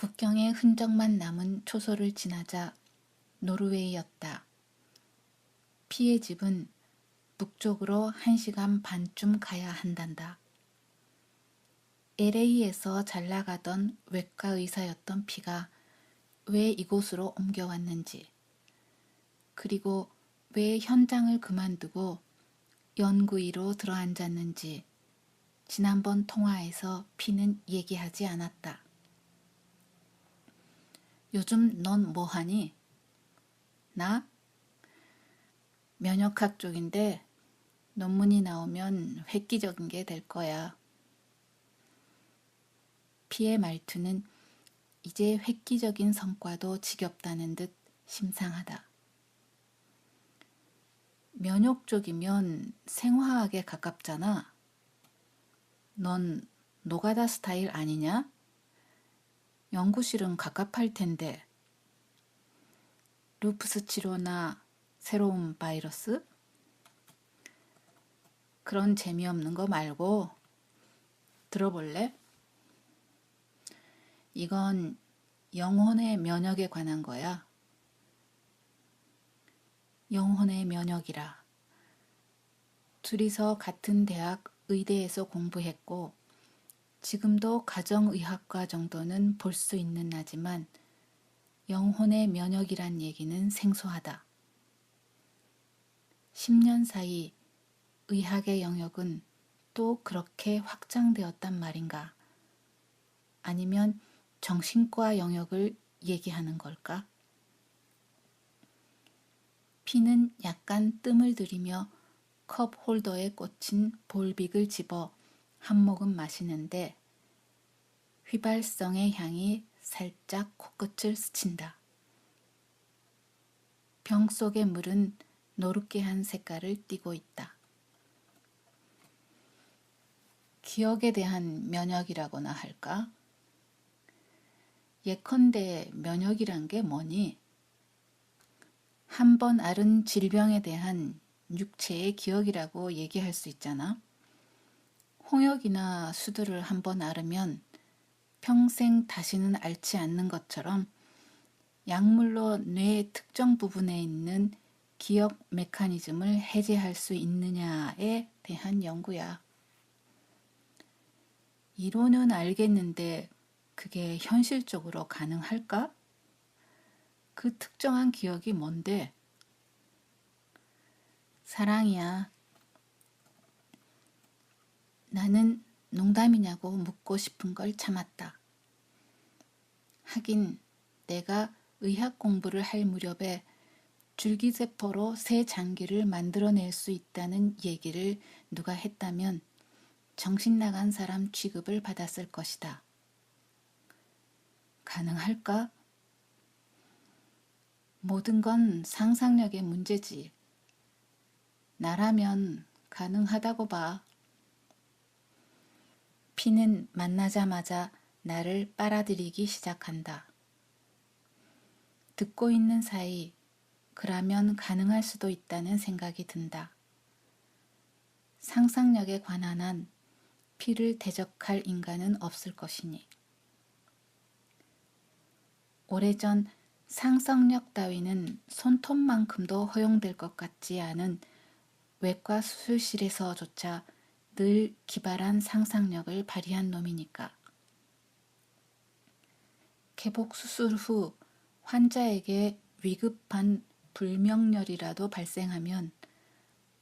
국경의 흔적만 남은 초소를 지나자 노르웨이였다. 피의 집은 북쪽으로 1시간 반쯤 가야 한단다. LA에서 잘 나가던 외과 의사였던 피가 왜 이곳으로 옮겨왔는지, 그리고 왜 현장을 그만두고 연구의로 들어앉았는지 지난번 통화에서 피는 얘기하지 않았다. 요즘 넌 뭐하니? 나? 면역학 쪽인데 논문이 나오면 획기적인 게 될 거야. 피의 말투는 이제 획기적인 성과도 지겹다는 듯 심상하다. 면역 쪽이면 생화학에 가깝잖아. 넌 노가다 스타일 아니냐? 연구실은 갑갑할 텐데. 루푸스 치료나 새로운 바이러스? 그런 재미없는 거 말고 들어볼래? 이건 영혼의 면역에 관한 거야. 영혼의 면역이라. 둘이서 같은 대학 의대에서 공부했고 지금도 가정의학과 정도는 볼 수 있는 나지만 영혼의 면역이란 얘기는 생소하다. 10년 사이 의학의 영역은 또 그렇게 확장되었단 말인가? 아니면 정신과 영역을 얘기하는 걸까? 피는 약간 뜸을 들이며 컵 홀더에 꽂힌 볼빅을 집어 한 모금 마시는데 휘발성의 향이 살짝 코끝을 스친다. 병 속의 물은 노릇게한 색깔을 띠고 있다. 기억에 대한 면역이라고나 할까? 예컨대 면역이란 게 뭐니? 한 번 앓은 질병에 대한 육체의 기억이라고 얘기할 수 있잖아. 홍역이나 수두를 한 번 앓으면 평생 다시는 앓지 않는 것처럼 약물로 뇌의 특정 부분에 있는 기억 메커니즘을 해제할 수 있느냐에 대한 연구야. 이론은 알겠는데 그게 현실적으로 가능할까? 그 특정한 기억이 뭔데? 사랑이야. 나는 농담이냐고 묻고 싶은 걸 참았다. 하긴 내가 의학 공부를 할 무렵에 줄기세포로 새 장기를 만들어낼 수 있다는 얘기를 누가 했다면 정신 나간 사람 취급을 받았을 것이다. 가능할까? 모든 건 상상력의 문제지. 나라면 가능하다고 봐. 피는 만나자마자 나를 빨아들이기 시작한다. 듣고 있는 사이 그라면 가능할 수도 있다는 생각이 든다. 상상력에 관한 한 피를 대적할 인간은 없을 것이니. 오래전 상상력 따위는 손톱만큼도 허용될 것 같지 않은 외과 수술실에서조차 늘 기발한 상상력을 발휘한 놈이니까. 개복 수술 후 환자에게 위급한 불명열이라도 발생하면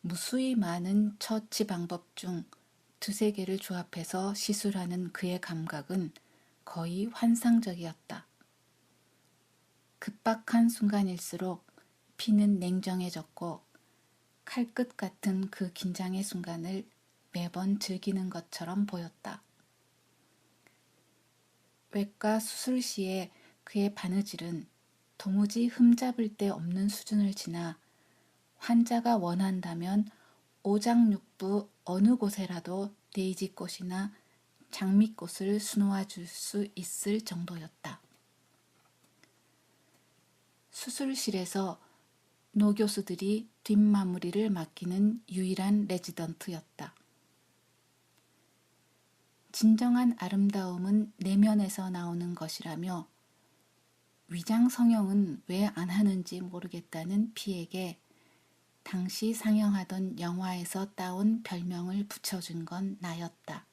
무수히 많은 처치 방법 중 두세 개를 조합해서 시술하는 그의 감각은 거의 환상적이었다. 급박한 순간일수록 피는 냉정해졌고 칼끝 같은 그 긴장의 순간을 매번 즐기는 것처럼 보였다. 외과 수술 시에 그의 바느질은 도무지 흠잡을 데 없는 수준을 지나 환자가 원한다면 오장육부 어느 곳에라도 데이지꽃이나 장미꽃을 수놓아 줄 수 있을 정도였다. 수술실에서 노 교수들이 뒷마무리를 맡기는 유일한 레지던트였다. 진정한 아름다움은 내면에서 나오는 것이라며 위장 성형은 왜 안 하는지 모르겠다는 피에게 당시 상영하던 영화에서 따온 별명을 붙여준 건 나였다.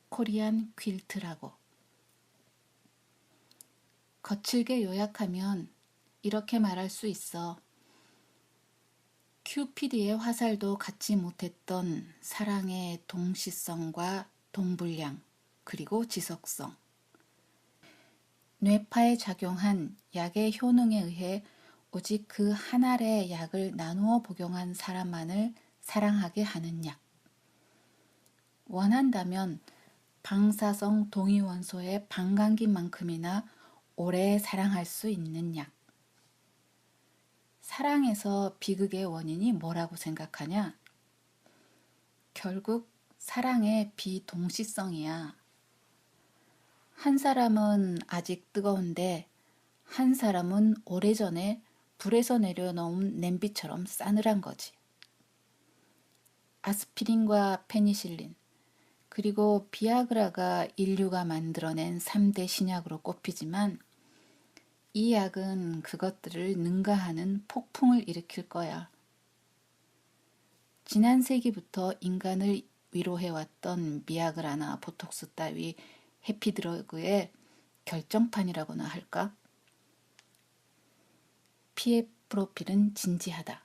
코리안 퀼트라고. 거칠게 요약하면 이렇게 말할 수 있어. 큐피드의 화살도 갖지 못했던 사랑의 동시성과 동분량, 그리고 지속성. 뇌파에 작용한 약의 효능에 의해 오직 그 한 알의 약을 나누어 복용한 사람만을 사랑하게 하는 약. 원한다면 방사성 동위원소의 반감기만큼이나 오래 사랑할 수 있는 약. 사랑에서 비극의 원인이 뭐라고 생각하냐? 결국 사랑의 비동시성이야. 한 사람은 아직 뜨거운데 한 사람은 오래전에 불에서 내려놓은 냄비처럼 싸늘한 거지. 아스피린과 페니실린, 그리고 비아그라가 인류가 만들어낸 3대 신약으로 꼽히지만 이 약은 그것들을 능가하는 폭풍을 일으킬 거야. 지난 세기부터 인간을 위로해왔던 비아그라나 보톡스 따위 해피드러그의 결정판이라고나 할까? 피의 프로필은 진지하다.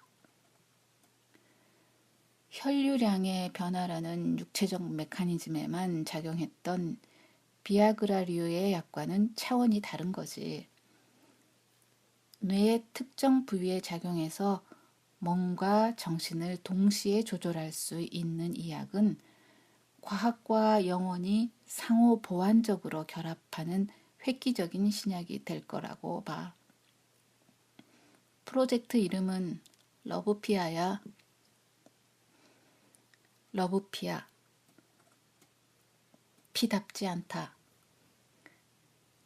혈류량의 변화라는 육체적 메커니즘에만 작용했던 비아그라류의 약과는 차원이 다른 거지. 뇌의 특정 부위에 작용해서 몸과 정신을 동시에 조절할 수 있는 이 약은 과학과 영혼이 상호 보완적으로 결합하는 획기적인 신약이 될 거라고 봐. 프로젝트 이름은 러브피아야. 러브피아. 피답지 않다.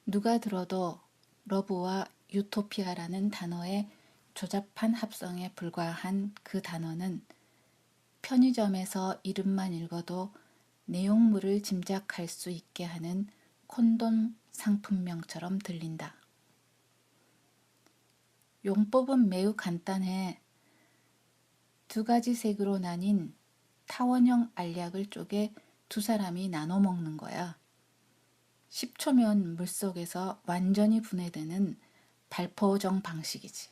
누가 들어도 러브와 유토피아라는 단어의 조잡한 합성에 불과한 그 단어는 편의점에서 이름만 읽어도 내용물을 짐작할 수 있게 하는 콘돔 상품명처럼 들린다. 용법은 매우 간단해. 2가지 색으로 나뉜 타원형 알약을 쪼개 2사람이 나눠 먹는 거야. 10초면 물속에서 완전히 분해되는 발포정 방식이지.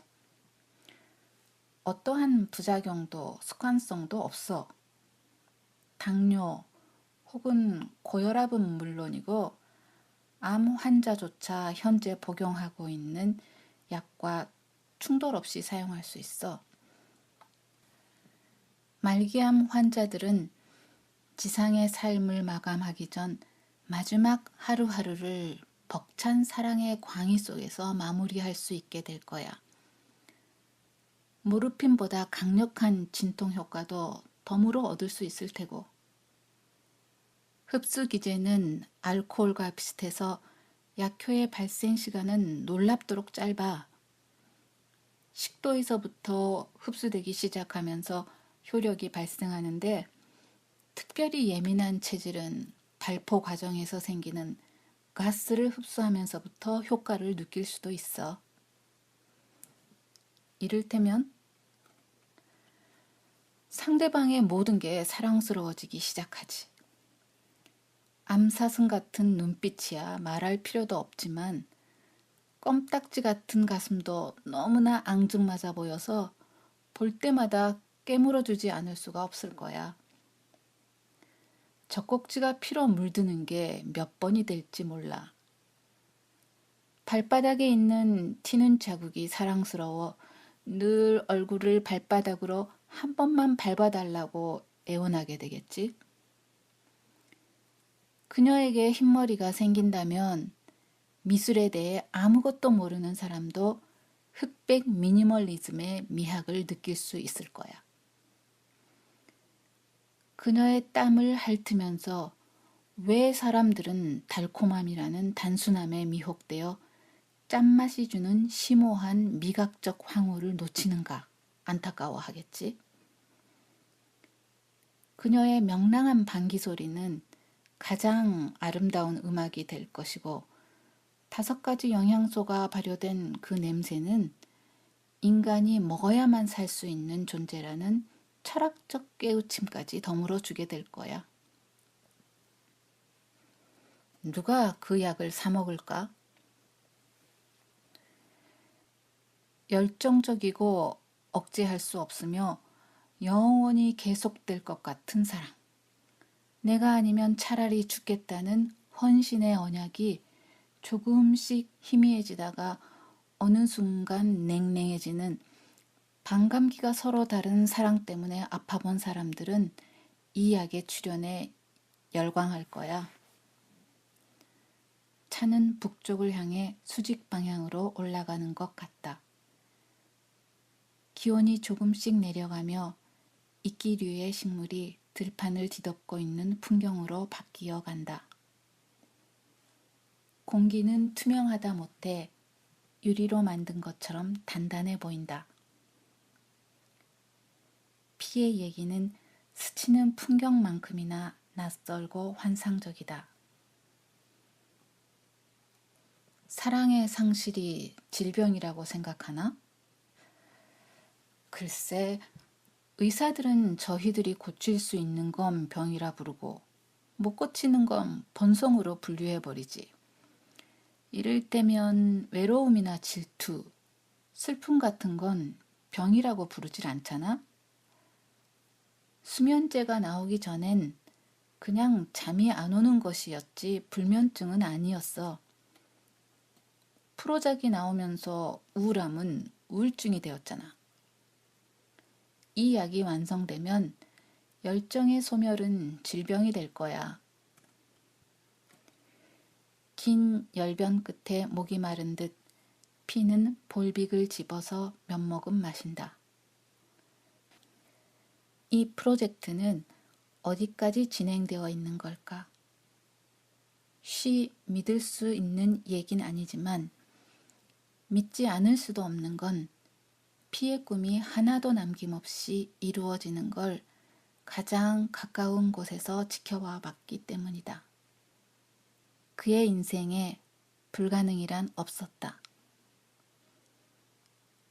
어떠한 부작용도 습관성도 없어. 당뇨 혹은 고혈압은 물론이고 암 환자조차 현재 복용하고 있는 약과 충돌 없이 사용할 수 있어. 말기암 환자들은 지상의 삶을 마감하기 전 마지막 하루하루를 벅찬 사랑의 광희 속에서 마무리할 수 있게 될 거야. 모르핀보다 강력한 진통 효과도 덤으로 얻을 수 있을 테고. 흡수 기제는 알코올과 비슷해서 약효의 발생 시간은 놀랍도록 짧아. 식도에서부터 흡수되기 시작하면서 효력이 발생하는데 특별히 예민한 체질은 발포 과정에서 생기는 가스를 흡수하면서부터 효과를 느낄 수도 있어. 이를테면 상대방의 모든 게 사랑스러워지기 시작하지. 암사슴 같은 눈빛이야 말할 필요도 없지만 껌딱지 같은 가슴도 너무나 앙증맞아 보여서 볼 때마다 깨물어주지 않을 수가 없을 거야. 젖꼭지가 피로 물드는 게 몇 번이 될지 몰라. 발바닥에 있는 튀는 자국이 사랑스러워 늘 얼굴을 발바닥으로 한 번만 밟아달라고 애원하게 되겠지. 그녀에게 흰머리가 생긴다면 미술에 대해 아무것도 모르는 사람도 흑백 미니멀리즘의 미학을 느낄 수 있을 거야. 그녀의 땀을 핥으면서 왜 사람들은 달콤함이라는 단순함에 미혹되어 짠맛이 주는 심오한 미각적 황후를 놓치는가 안타까워하겠지. 그녀의 명랑한 방귀 소리는 가장 아름다운 음악이 될 것이고 5가지 영양소가 발효된 그 냄새는 인간이 먹어야만 살 수 있는 존재라는 철학적 깨우침까지 덤으로 주게 될 거야. 누가 그 약을 사 먹을까? 열정적이고 억제할 수 없으며 영원히 계속될 것 같은 사랑. 내가 아니면 차라리 죽겠다는 헌신의 언약이 조금씩 희미해지다가 어느 순간 냉랭해지는 반감기가 서로 다른 사랑 때문에 아파본 사람들은 이 약의 출현에 열광할 거야. 차는 북쪽을 향해 수직 방향으로 올라가는 것 같다. 기온이 조금씩 내려가며 이끼류의 식물이 들판을 뒤덮고 있는 풍경으로 바뀌어 간다. 공기는 투명하다 못해 유리로 만든 것처럼 단단해 보인다. 피의 얘기는 스치는 풍경만큼이나 낯설고 환상적이다. 사랑의 상실이 질병이라고 생각하나? 글쎄, 의사들은 저희들이 고칠 수 있는 건 병이라 부르고 못 고치는 건 본성으로 분류해버리지. 이를 때면 외로움이나 질투, 슬픔 같은 건 병이라고 부르질 않잖아? 수면제가 나오기 전엔 그냥 잠이 안 오는 것이었지 불면증은 아니었어. 프로작이 나오면서 우울함은 우울증이 되었잖아. 이 약이 완성되면 열정의 소멸은 질병이 될 거야. 긴 열변 끝에 목이 마른 듯 피는 볼빅을 집어서 몇 모금 마신다. 이 프로젝트는 어디까지 진행되어 있는 걸까? 쉬 믿을 수 있는 얘긴 아니지만 믿지 않을 수도 없는 건 피의 꿈이 하나도 남김없이 이루어지는 걸 가장 가까운 곳에서 지켜와 봤기 때문이다. 그의 인생에 불가능이란 없었다.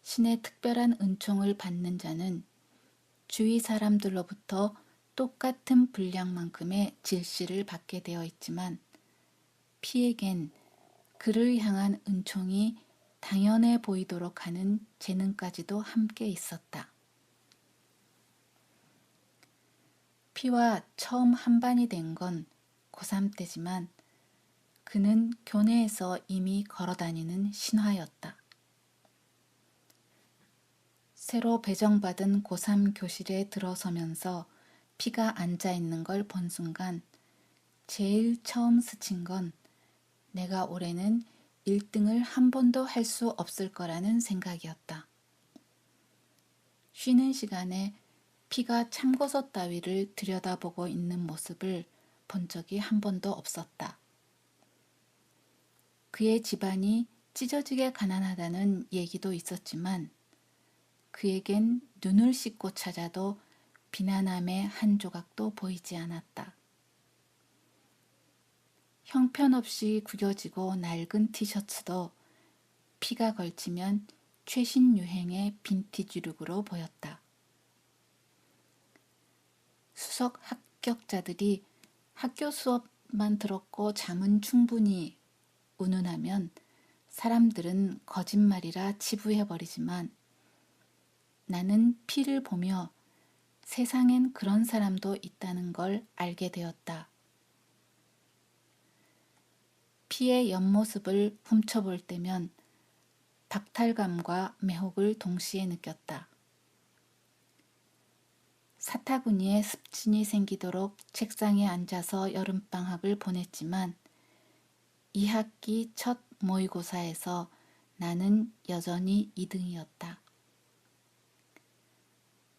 신의 특별한 은총을 받는 자는 주위 사람들로부터 똑같은 분량만큼의 질시를 받게 되어 있지만 피에겐 그를 향한 은총이 당연해 보이도록 하는 재능까지도 함께 있었다. 피와 처음 한반이 된 건 고3 때지만 그는 교내에서 이미 걸어다니는 신화였다. 새로 배정받은 고3 교실에 들어서면서 피가 앉아있는 걸 본 순간 제일 처음 스친 건 내가 올해는 1등을 한 번도 할 수 없을 거라는 생각이었다. 쉬는 시간에 피가 참고서 따위를 들여다보고 있는 모습을 본 적이 한 번도 없었다. 그의 집안이 찢어지게 가난하다는 얘기도 있었지만 그에겐 눈을 씻고 찾아도 비난함의 한 조각도 보이지 않았다. 형편없이 구겨지고 낡은 티셔츠도 피가 걸치면 최신 유행의 빈티지 룩으로 보였다. 수석 합격자들이 학교 수업만 들었고 잠은 충분히 운운하면 사람들은 거짓말이라 치부해버리지만 나는 피를 보며 세상엔 그런 사람도 있다는 걸 알게 되었다. 피의 옆모습을 훔쳐볼 때면 박탈감과 매혹을 동시에 느꼈다. 사타구니에 습진이 생기도록 책상에 앉아서 여름방학을 보냈지만 2학기 첫 모의고사에서 나는 여전히 2등이었다.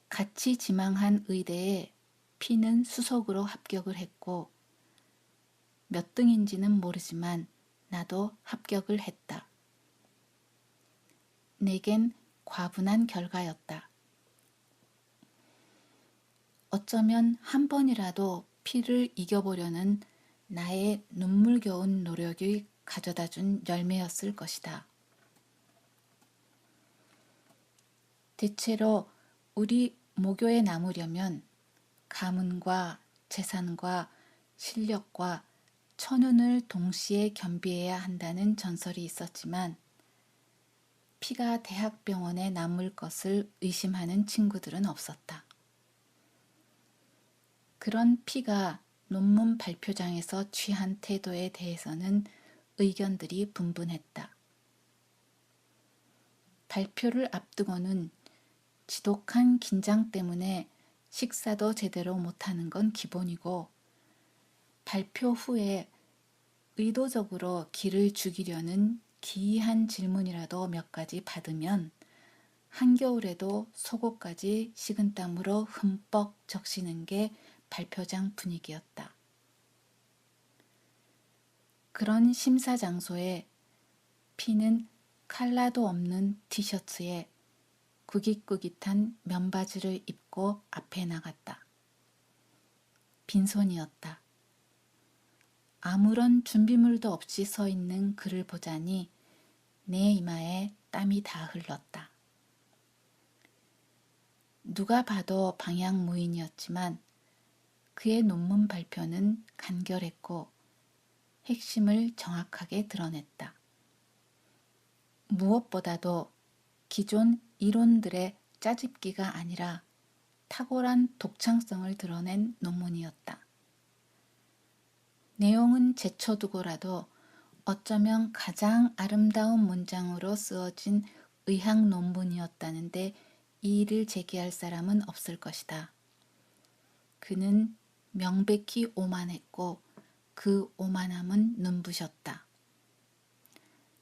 같이 지망한 의대에 피는 수석으로 합격을 했고 몇 등인지는 모르지만 나도 합격을 했다. 내겐 과분한 결과였다. 어쩌면 한 번이라도 피를 이겨보려는 나의 눈물겨운 노력이 가져다준 열매였을 것이다. 대체로 우리 모교에 남으려면 가문과 재산과 실력과 천운을 동시에 겸비해야 한다는 전설이 있었지만 피가 대학병원에 남을 것을 의심하는 친구들은 없었다. 그런 피가 논문 발표장에서 취한 태도에 대해서는 의견들이 분분했다. 발표를 앞두고는 지독한 긴장 때문에 식사도 제대로 못하는 건 기본이고 발표 후에 의도적으로 기를 죽이려는 기이한 질문이라도 몇 가지 받으면 한겨울에도 속옷까지 식은땀으로 흠뻑 적시는 게 발표장 분위기였다. 그런 심사 장소에 피는 칼라도 없는 티셔츠에 구깃구깃한 면바지를 입고 앞에 나갔다. 빈손이었다. 아무런 준비물도 없이 서 있는 그를 보자니 내 이마에 땀이 다 흘렀다. 누가 봐도 방향무인이었지만 그의 논문 발표는 간결했고 핵심을 정확하게 드러냈다. 무엇보다도 기존 이론들의 짜집기가 아니라 탁월한 독창성을 드러낸 논문이었다. 내용은 제쳐두고라도 어쩌면 가장 아름다운 문장으로 쓰어진 의학 논문이었다는데 이의를 제기할 사람은 없을 것이다. 그는 명백히 오만했고 그 오만함은 눈부셨다.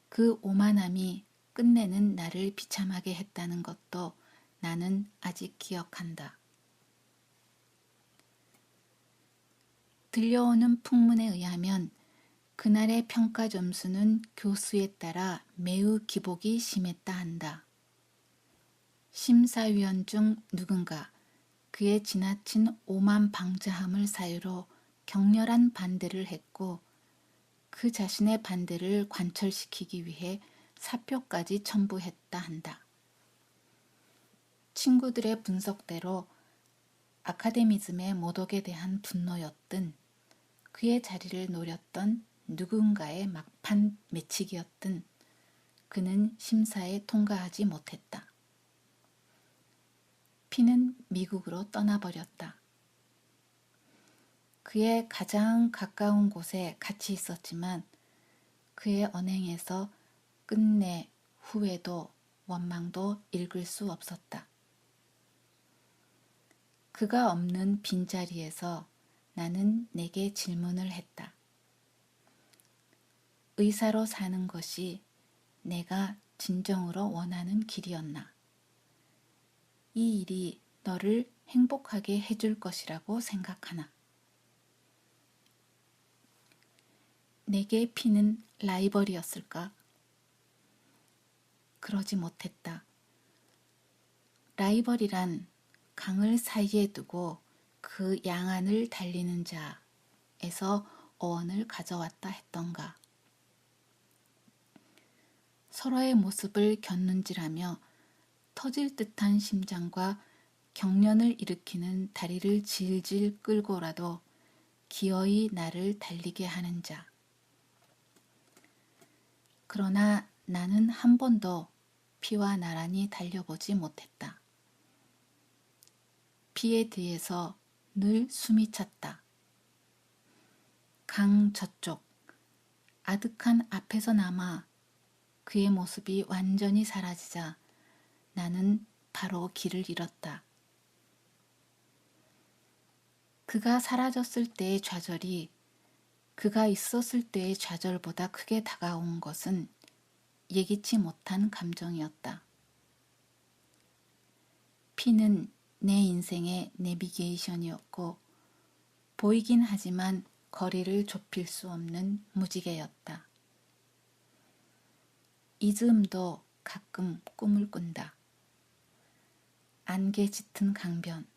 그 오만함이 끝내는 나를 비참하게 했다는 것도 나는 아직 기억한다. 들려오는 풍문에 의하면 그날의 평가 점수는 교수에 따라 매우 기복이 심했다 한다. 심사위원 중 누군가 그의 지나친 오만 방자함을 사유로 격렬한 반대를 했고 그 자신의 반대를 관철시키기 위해 사표까지 첨부했다 한다. 친구들의 분석대로 아카데미즘의 모독에 대한 분노였든 그의 자리를 노렸던 누군가의 막판 매치기였든 그는 심사에 통과하지 못했다. 피는 미국으로 떠나버렸다. 그의 가장 가까운 곳에 같이 있었지만 그의 언행에서 끝내 후회도 원망도 읽을 수 없었다. 그가 없는 빈자리에서 나는 내게 질문을 했다. 의사로 사는 것이 내가 진정으로 원하는 길이었나? 이 일이 너를 행복하게 해줄 것이라고 생각하나? 내게 피는 라이벌이었을까? 그러지 못했다. 라이벌이란 강을 사이에 두고 그 양안을 달리는 자에서 어원을 가져왔다 했던가. 서로의 모습을 곁눈질하며 터질 듯한 심장과 경련을 일으키는 다리를 질질 끌고라도 기어이 나를 달리게 하는 자. 그러나 나는 한 번도 피와 나란히 달려보지 못했다. 피에 뒤에서 늘 숨이 찼다. 강 저쪽, 아득한 앞에서 남아 그의 모습이 완전히 사라지자 나는 바로 길을 잃었다. 그가 사라졌을 때의 좌절이 그가 있었을 때의 좌절보다 크게 다가온 것은 예기치 못한 감정이었다. 피는 내 인생의 내비게이션이었고 보이긴 하지만 거리를 좁힐 수 없는 무지개였다. 이즈음도 가끔 꿈을 꾼다. 안개 짙은 강변,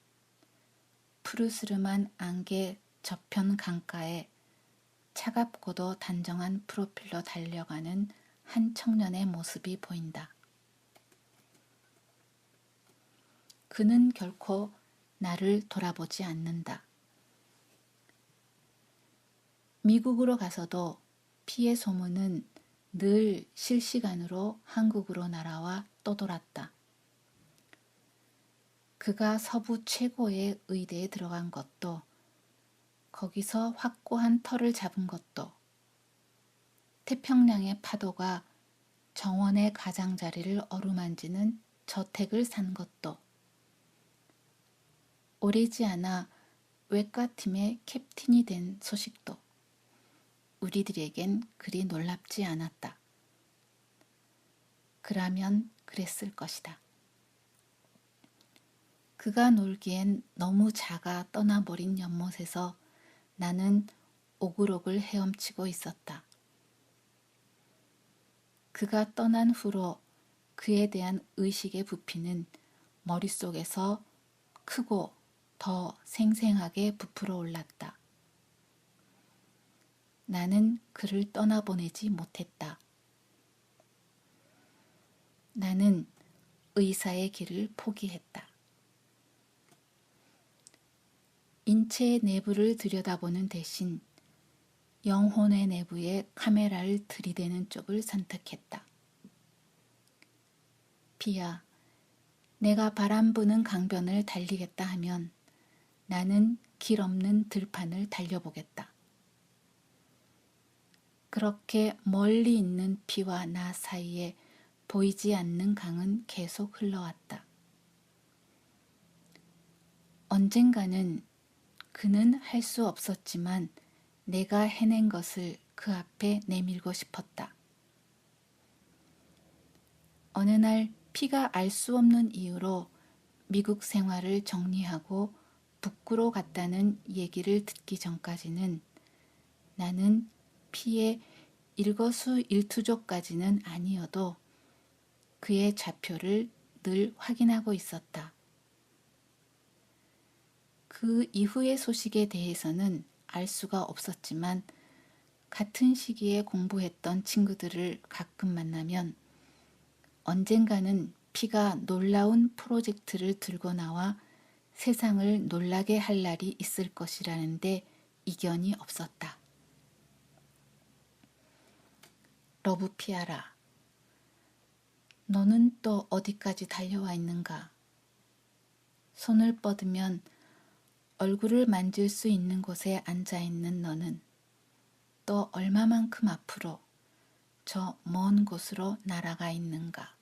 푸르스름한 안개 저편 강가에 차갑고도 단정한 프로필로 달려가는 한 청년의 모습이 보인다. 그는 결코 나를 돌아보지 않는다. 미국으로 가서도 피의 소문은 늘 실시간으로 한국으로 날아와 떠돌았다. 그가 서부 최고의 의대에 들어간 것도, 거기서 확고한 터를 잡은 것도, 태평양의 파도가 정원의 가장자리를 어루만지는 저택을 산 것도, 오래지 않아 외과팀의 캡틴이 된 소식도 우리들에겐 그리 놀랍지 않았다. 그라면 그랬을 것이다. 그가 놀기엔 너무 작아 떠나버린 연못에서 나는 오글오글 헤엄치고 있었다. 그가 떠난 후로 그에 대한 의식의 부피는 머릿속에서 크고 더 생생하게 부풀어 올랐다. 나는 그를 떠나보내지 못했다. 나는 의사의 길을 포기했다. 인체의 내부를 들여다보는 대신 영혼의 내부에 카메라를 들이대는 쪽을 선택했다. 피야, 내가 바람 부는 강변을 달리겠다 하면 나는 길 없는 들판을 달려보겠다. 그렇게 멀리 있는 피와 나 사이에 보이지 않는 강은 계속 흘러왔다. 언젠가는 그는 할 수 없었지만 내가 해낸 것을 그 앞에 내밀고 싶었다. 어느 날 피가 알 수 없는 이유로 미국 생활을 정리하고 북구로 갔다는 얘기를 듣기 전까지는 나는 피의 일거수일투족까지는 아니어도 그의 좌표를 늘 확인하고 있었다. 그 이후의 소식에 대해서는 알 수가 없었지만 같은 시기에 공부했던 친구들을 가끔 만나면 언젠가는 피가 놀라운 프로젝트를 들고 나와 세상을 놀라게 할 날이 있을 것이라는데 이견이 없었다. 러브 피아라, 너는 또 어디까지 달려와 있는가? 손을 뻗으면 얼굴을 만질 수 있는 곳에 앉아있는 너는 또 얼마만큼 앞으로 저 먼 곳으로 날아가 있는가?